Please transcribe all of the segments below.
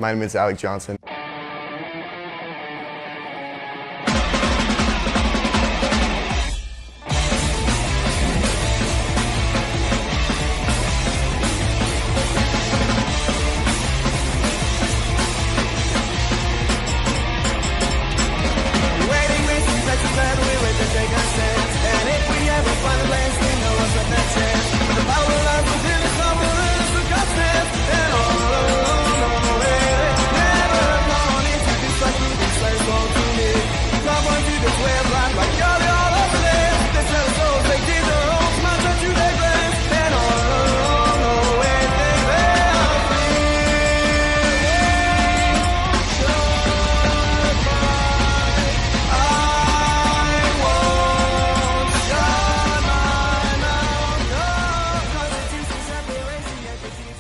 My name is Alec Johnson.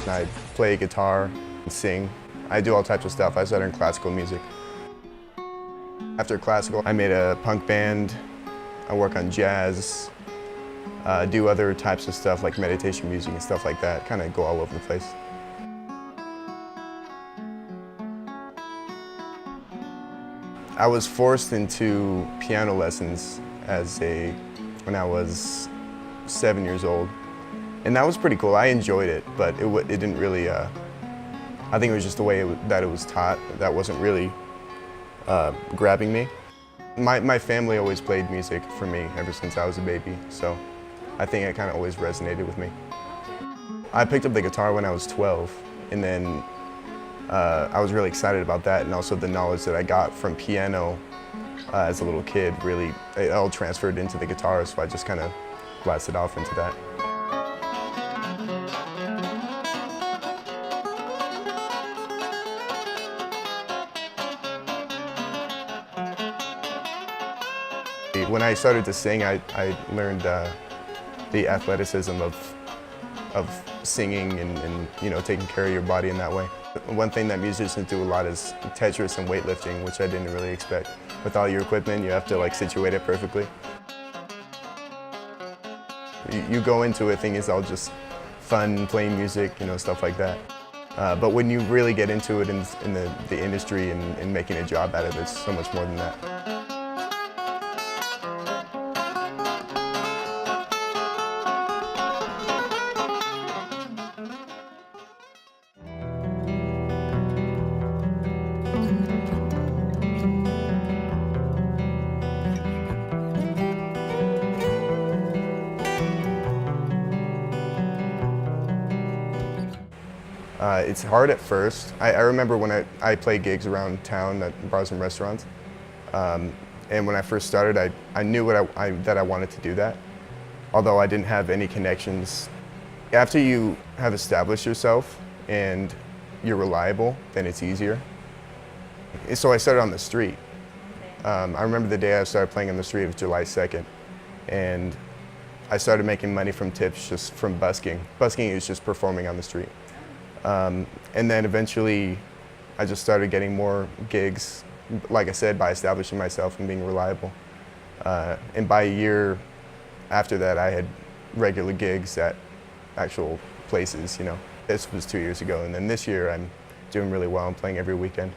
I play guitar and sing. I do all types of stuff. I started in classical music. After classical, I made a punk band. I work on jazz, do other types of stuff like meditation music and stuff like that, kind of go all over the place. I was forced into piano lessons when I was 7 years old. And that was pretty cool. I enjoyed it, but it didn't really, I think it was just the way that it was taught that wasn't really grabbing me. My family always played music for me ever since I was a baby, so I think it kind of always resonated with me. I picked up the guitar when I was 12, and then I was really excited about that, and also the knowledge that I got from piano as a little kid, really, it all transferred into the guitar, so I just kind of blasted off into that. When I started to sing, I learned the athleticism of singing and you know, taking care of your body in that way. One thing that musicians do a lot is Tetris and weightlifting, which I didn't really expect. With all your equipment, you have to like situate it perfectly. You go into it thinking it's all just fun, playing music, you know, stuff like that. But when you really get into it in the industry and making a job out of it, it's so much more than that. It's hard at first. I remember when I played gigs around town at bars and restaurants, and when I first started, I knew that I wanted to do that, although I didn't have any connections. After you have established yourself and you're reliable, then it's easier. So I started on the street. I remember the day I started playing on the street, it was July 2nd, and I started making money from tips just from busking. Busking is just performing on the street. And then eventually I just started getting more gigs, like I said, by establishing myself and being reliable. And by a year after that, I had regular gigs at actual places, you know. This was 2 years ago, and then this year I'm doing really well. I'm playing every weekend.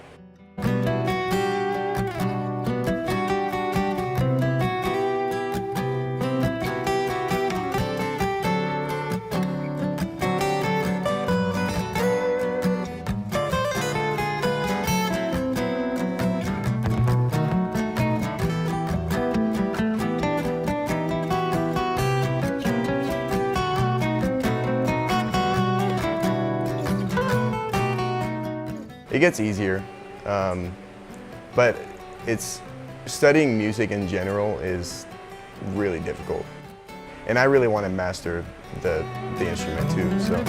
It gets easier, but studying music in general is really difficult. And I really want to master the instrument too, so.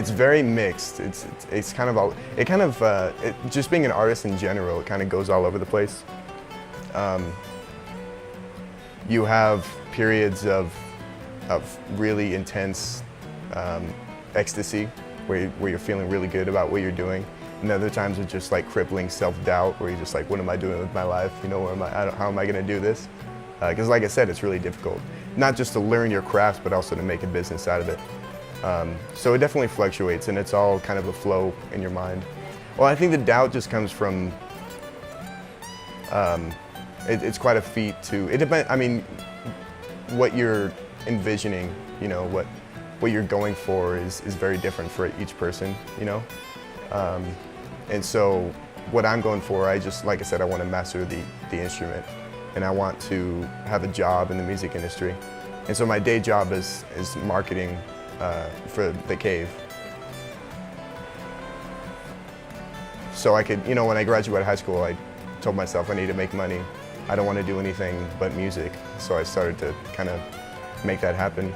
It's very mixed. It's kind of all, just being an artist in general, it kind of goes all over the place. You have periods of really intense ecstasy where you're feeling really good about what you're doing. And other times it's just like crippling self-doubt where you're just like, what am I doing with my life? You know, how am I going to do this? Because like I said, it's really difficult. Not just to learn your craft, but also to make a business out of it. So it definitely fluctuates, and it's all kind of a flow in your mind. Well, I think the doubt just comes from, it's quite a feat to, it depends, I mean, what you're envisioning, you know, what you're going for is very different for each person, you know? And so what I'm going for, like I said, I want to master the instrument, and I want to have a job in the music industry. And so my day job is marketing for the Cave. So I could, you know, when I graduated high school, I told myself I need to make money. I don't want to do anything but music. So I started to kind of make that happen.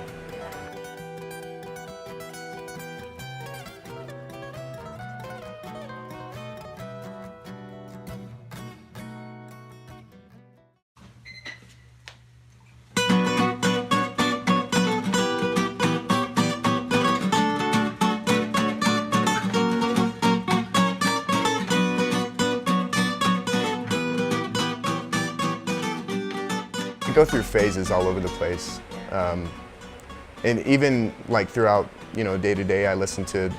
Go through phases all over the place, and even like throughout, you know, day to day, I listen to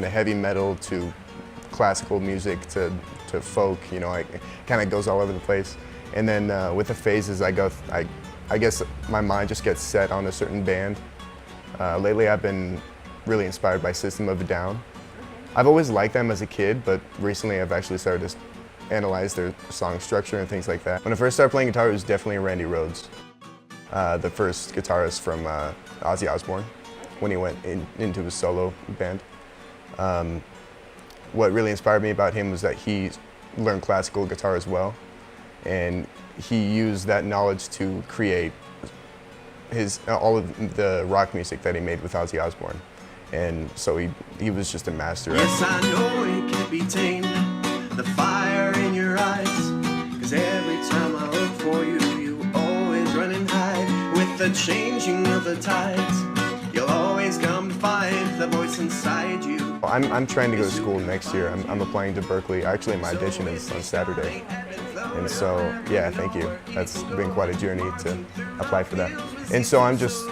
heavy metal, to classical music, to folk. You know, it kind of goes all over the place. And then with the phases, I guess my mind just gets set on a certain band. Lately, I've been really inspired by System of a Down. I've always liked them as a kid, but recently I've actually started to analyze their song structure and things like that. When I first started playing guitar, it was definitely Randy Rhoads, the first guitarist from Ozzy Osbourne, when he went into his solo band. What really inspired me about him was that he learned classical guitar as well, and he used that knowledge to create all of the rock music that he made with Ozzy Osbourne. And so he was just a master. Yes, I know it can't be tamed, the fire in your eyes, 'cause every time I look for you, you always run and hide. With the changing of the tides, you'll always come to find the voice inside you. I'm trying to go to school next year. I'm applying to Berkeley. Actually, my audition is on Saturday. And so, yeah, thank you. That's been quite a journey to apply for that. And so I'm just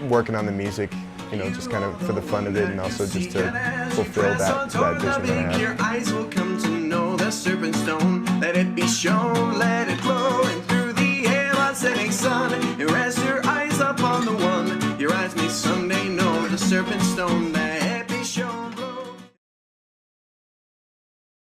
working on the music, you know, just kind of for the fun of it, and also just to fulfill that vision that I have. Your eyes will come to know the serpent stone. Let it be shown, let it flow, and through the air by setting sun. And rest your eyes upon the one. Your eyes may someday know the serpent stone.